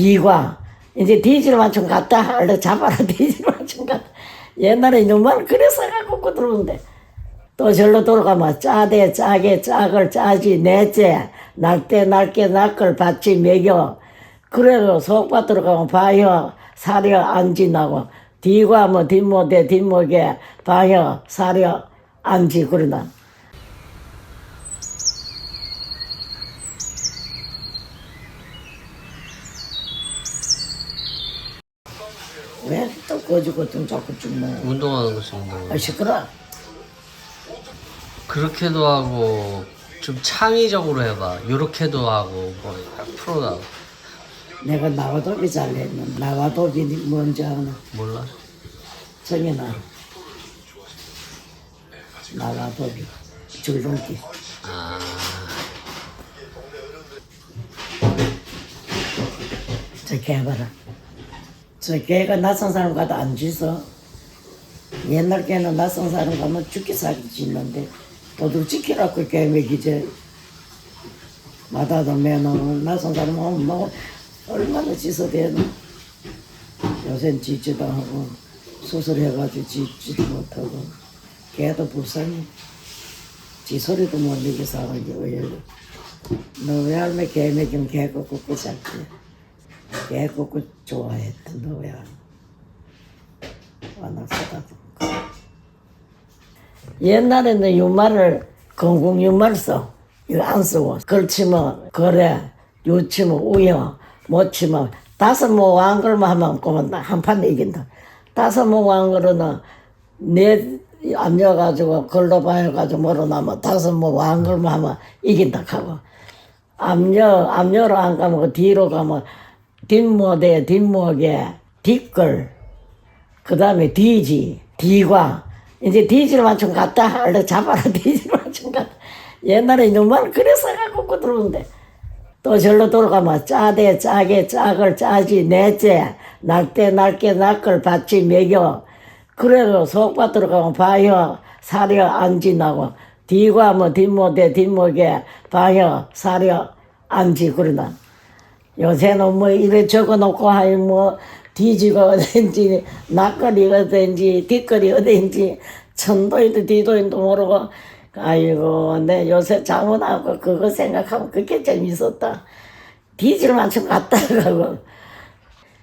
뒤과 이제 뒤질만큼 갔다 얼른 잡아라 뒤질만큼 갔다. 옛날에 이놈만 그래서 갖고 들어오는데 또 절로 돌아가면 짜대 짜게 짝을 짜지 넷째 날때 날게 날걸 받지 매겨 그래도 속밭 들어가면 봐요 사려 안지 나고 뒤가 뭐 뒷모대 뒷목에 봐요 사려 안지 그러나 왜 또 거지고 좀 자꾸 좀 뭐. 운동하는 것이 운동. 아 시끄러. 그렇게도 하고 좀 창의적으로 해봐. 요렇게도 하고 뭐 앞으로 나고. 내가 나와도비 잘했는 나와도비 뭔지 아나? 몰라. 정연아 나와도비 줄넘기. 아 저 개 봐라. 저 개가 낯선 사람 가도 안 짖어. 옛날 개는 낯선 사람 가면 죽기 살기 짖는데 도둑 지키라고 개 먹이지. 마다도 매놓으면 낯선 사람 오면 뭐 얼마나 짖어대노. 요새는 짖지도 하고 수술해가지고 짖지도 못하고 개도 불쌍해. 지 소리도 못 내게 사는 게 왜? 너왜 할매 개 먹이면 개 꺾고 살지. 개 꺾고 좋아했던 너야. 완악하다. 옛날에는 윤말을 건국 윤말 써. 이거 안 쓰고 걸치면 거래, 유치면 우여, 못 치면 다섯 모 왕걸만 하면 꼬면 한 판 이긴다. 다섯 모 왕걸은 내 압려가지고 걸로 봐가지고 멀어나면 다섯 모 왕걸만 하면 이긴다 하고 압려로 안 가면 그 뒤로 가면 뒷모대 뒷목에 뒷걸 그 다음에 뒤지 뒤과 이제 뒤질만큼 갔다 얼른 잡아라 뒤질만큼 갔다. 옛날에 이놈만 그래서 갖고 들어오는데 또 절로 돌아가면 짜대 짜게 짝을 짜지 넷째 날때 날게 날걸 받지 매겨 그래도 속밭 들어가면 봐요 사려 안지 나고 뒤가 뭐 뒷모대 뒷목에 봐요 사려 안지 그러나 요새는 뭐 이래 적어놓고 하이 뭐 뒤지가 어딘지 낯걸이 어딘지 뒷걸이 어딘지 천도인도 뒤도인도 모르고 아이고 내 요새 자문하고 그거 생각하면 그게 재밌었다. 뒤질 만큼 갔다 가고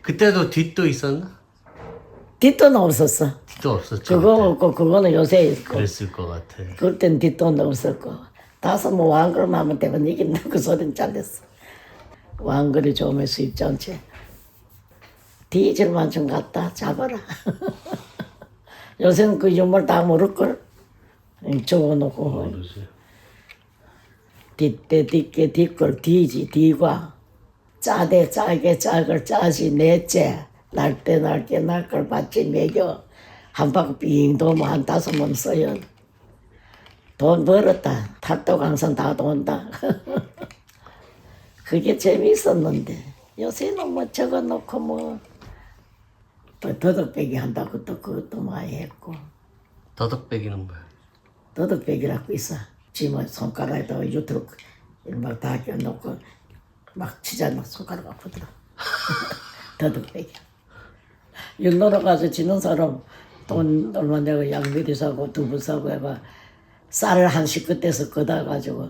그때도 뒷도 있었나? 뒷돈 없었어. 뒷도 없었죠. 그거 그때. 없고 그거는 요새 있고 그랬을 것 같아. 그럴 땐 뒷돈도 없었고 다섯 뭐 왕걸만 하면 되면 이긴다 그 소리는 잘렸어. 왕걸이 좋으면 수입 전체 뒤질 만큼 갔다 잡아라. 요새는 그 유물 다 모를걸. 적어놓고 모르지. 뒷대 뒷게 뒷걸 뒤지 뒤과 짜대 짜게 짝을 짜지 넷째 날때 날게 날걸 받지 매겨 한 바퀴 빙 도면 한 다섯 번 써요. 돈 벌었다. 탁도 강산 다 돈다. 그게 재미있었는데 요새는 뭐 적어놓고 뭐 또 더덕배기 한다고 또 그것도 많이 했고 더덕배기는 뭐야? 더덕배기라고 있어. 지금 손가락에다가 유튜브 막 다 껴놓고 막 치자 막 손가락 아프더라. 더덕배기. 율로로 가서 지는 사람 돈 얼마 내고 양미리 사고 두부 사고 해봐. 쌀을 한 식구 떼서 걷어 가지고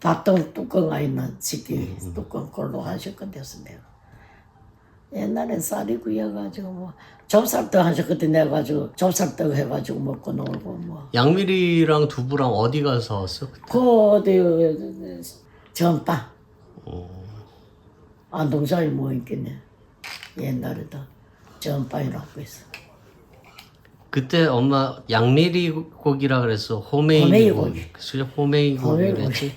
밥통 뚜껑 아 있나 식기 뚜껑 걸로 한 식구 떼서 내가. 옛날엔 쌀이 구여가지고 뭐 좁쌀떡 한 식구 떼 내가지고 좁쌀떡 해가지고 먹고 놀고 뭐. 양미리랑 두부랑 어디 가서 사왔어? 그때? 그 어디 전빠 안동사에 뭐 있겠네. 옛날에도 전빠이라고 있어. 그때 엄마 양미리 고기라 그랬어. 호메이 호메이 고기. 고기. 그치? 호메이 고기 그랬지.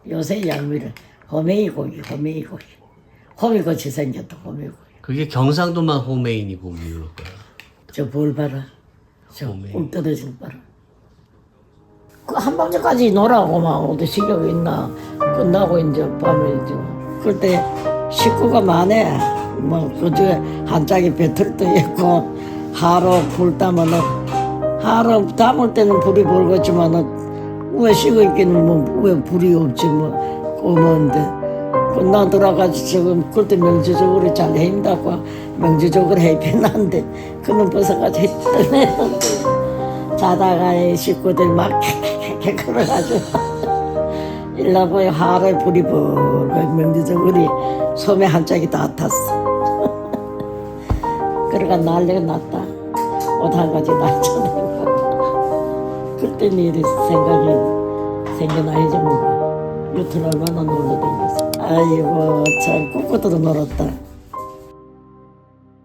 요새 양미를 호메이 고기 호미같이 생겼다 호메이 고기. 그게 경상도만 호메이니 고기일 거야. 저 볼 봐라. 저 호메이. 꿀 떨어지는 봐라. 그 한밤중까지 놀아고만 어디 식욕 있나. 끝나고 이제 밤에 이제 그때 식구가 많네. 뭐 그중에 한 짝이 배틀도 있고 하루 불 따면은 하루 담을 때는 불이 벌겠지만은 왜 식어 있기는 뭐 왜 불이 없지 뭐 꼬먼데 끝나 들어가지고 지금 그때 명주적으로 잘 해인다고 명주적으로 해변한데 그놈 벗어가지고 했더니 자다가 이 식구들 막 캐캐캐캐 걸어가지고 일라보에 하루에 불이 벌고 명주적으로 소매 한 짝이 다 탔어. 그러니까 난리가 났다. 옷 한 가지 날쳐내고 그때 일이 생각이 생겨나야지 뭐. 유튜브 얼마나 놀러 다녔어. 아이고 참 꿈꾸도 놀았다.